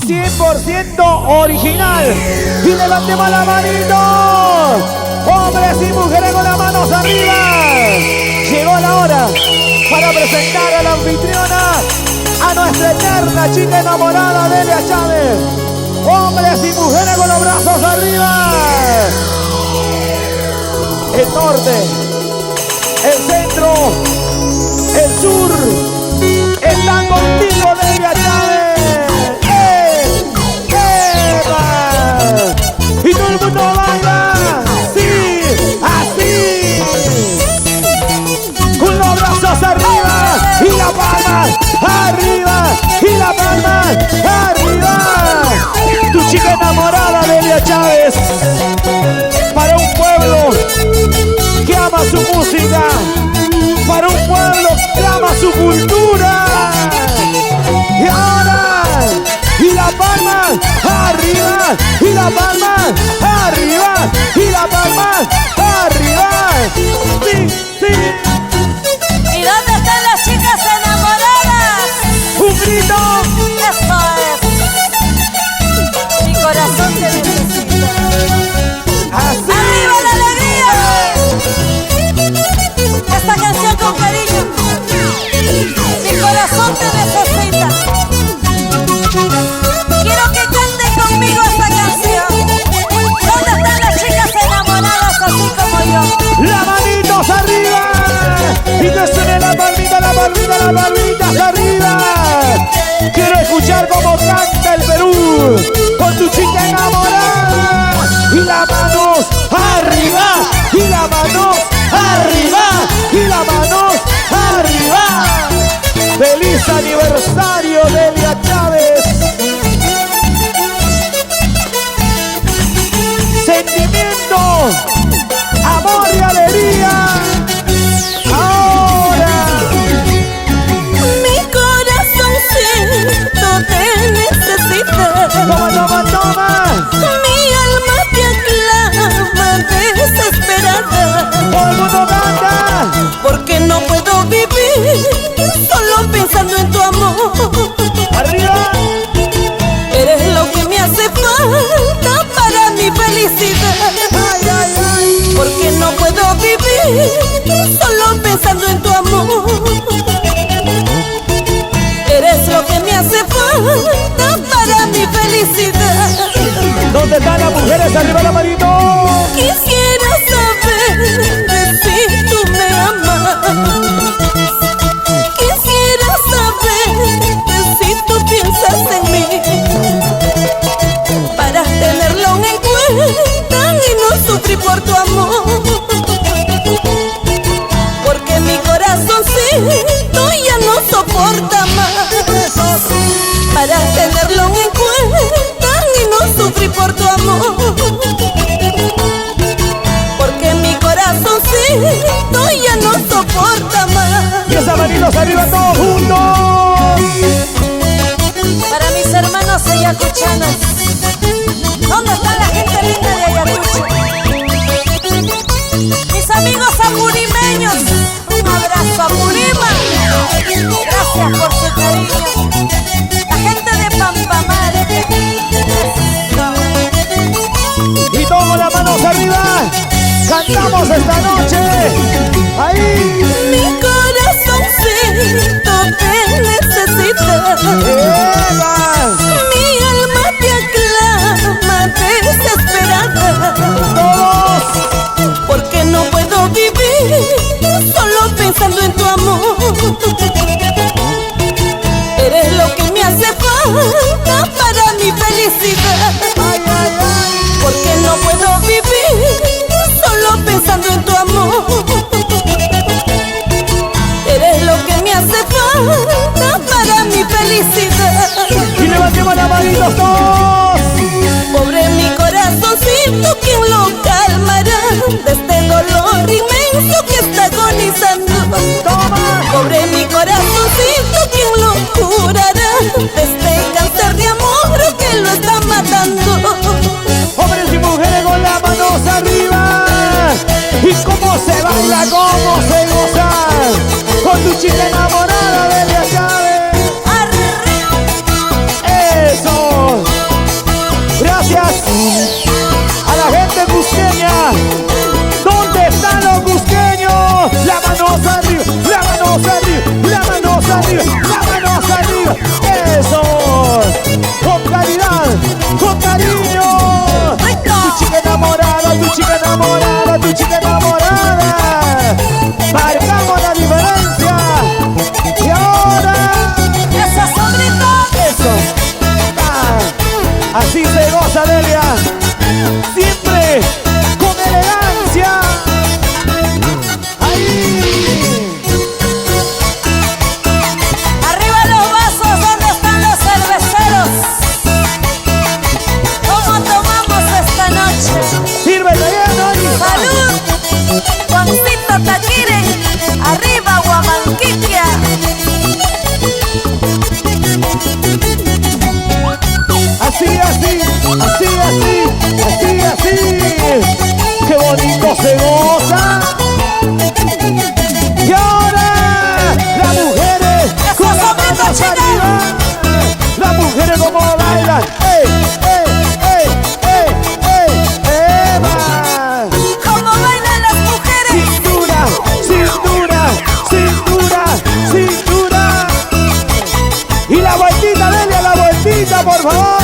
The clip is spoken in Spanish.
100% original. Y levantemos la manito. Hombres y mujeres con las manos arriba. Llegó la hora para presentar a la anfitriona, a nuestra eterna chica enamorada Delia Chávez. Hombres y mujeres con los brazos arriba. El norte, el centro, el sur, están contigo, Delia Chávez. Y todo el mundo baila, sí, así, con los brazos arriba y la palma arriba y la palma arriba. Tu chica enamorada, Delia Chávez, para un pueblo que ama su música, para un pueblo que ama su cultura. Y ahora, y la palma arriba, y la palma arriba, y la palma arriba. Sí, sí. ¿Y dónde están las chicas enamoradas? Un grito. Eso es. Mi corazón te necesita. Así. ¡Arriba la alegría! Esta canción con cariño. Mi corazón te necesita. Quiero que canten conmigo esta canción. ¿Dónde están las chicas enamoradas así como yo? Las manitos arriba. Y que suene la palmita, la palmita, la palmita arriba. Quiero escuchar cómo canta el Perú con tu chica enamorada. Y las manos arriba, y las manos arriba, y las manos arriba. ¡Feliz aniversario, Delia Chávez! Sentimiento, amor y alegría. Ahora. Mi corazoncito te necesita. Toma, toma, toma. Mi alma te aclama desesperada. Todo el mundo canta. Porque no puedo vivir solo pensando en tu amor. Arriba. Eres lo que me hace falta para mi felicidad. Ay, ay, ay. Porque no puedo vivir solo pensando en tu amor. Eres lo que me hace falta para mi felicidad. ¿Dónde están las mujeres? Arriba la manito. Quisiera saber si tú me amas. Quisiera saber si tú piensas en mí, para tenerlo en cuenta y no sufrir por tu amor. Porque mi corazoncito ya no soporta más. Para tenerlo en cuenta y no sufrir por tu amor. Porque mi corazoncito ya no soporta más. Y esas manitos arriba todos juntos. Para mis hermanos ayacuchanos, ¿dónde está la gente linda de Ayacucho? Mis amigos apurimeños, un abrazo a Purima. Gracias por su cariño. La gente de Pampamare. Y todos las manos arriba. Cantamos esta noche. Ahí. Mi corazoncito te necesita. Eva. Mi alma te aclama desesperada. Todos. Porque no puedo vivir solo pensando en tu amor. Eres lo que me hace falta para mi felicidad. Ay, ay, ay. Porque no puedo vivir solo pensando en tu amor. Eres lo que me hace falta para mi felicidad. Y levantemos las manitos todos. Pobre mi corazoncito, ¿quién lo calmará de este dolor inmenso que está agonizando? Toma. Pobre mi corazoncito, ¿quién lo curará de este cáncer de amor que lo está matando? Hombres y mujeres con las manos arriba. Y cómo se baila, cómo se goza con tu chica enamorada, Delia Chávez. ¡Arriba! A la gente cusqueña, ¿dónde están los cusqueños? La manos arriba, la manos arriba, la manos arriba, la manos arriba. Eso, con calidad, con cariño. Tu chica enamorada, tu chica enamorada, tu chica enamorada. Marcamos la diferencia. Y ahora, ¡Esa sombrita! eso. Así se goza, Delia. Siempre con elegancia. Ahí. Arriba los vasos, ¿dónde están los cerveceros? ¿Cómo tomamos esta noche? Sírvete bien, Noni. ¡Salud! Juancito Taquire, arriba Huamanquiquia. Así, así, así, así, así, así. Qué bonito se goza. Y ahora las mujeres con las manos arriba. Las mujeres como bailan. ¡Ey, ey, ey, ey, ey, Eva! ¿Cómo bailan las mujeres? Cintura, cintura, cintura, cintura. Y la vueltita, Delia, la vueltita, por favor.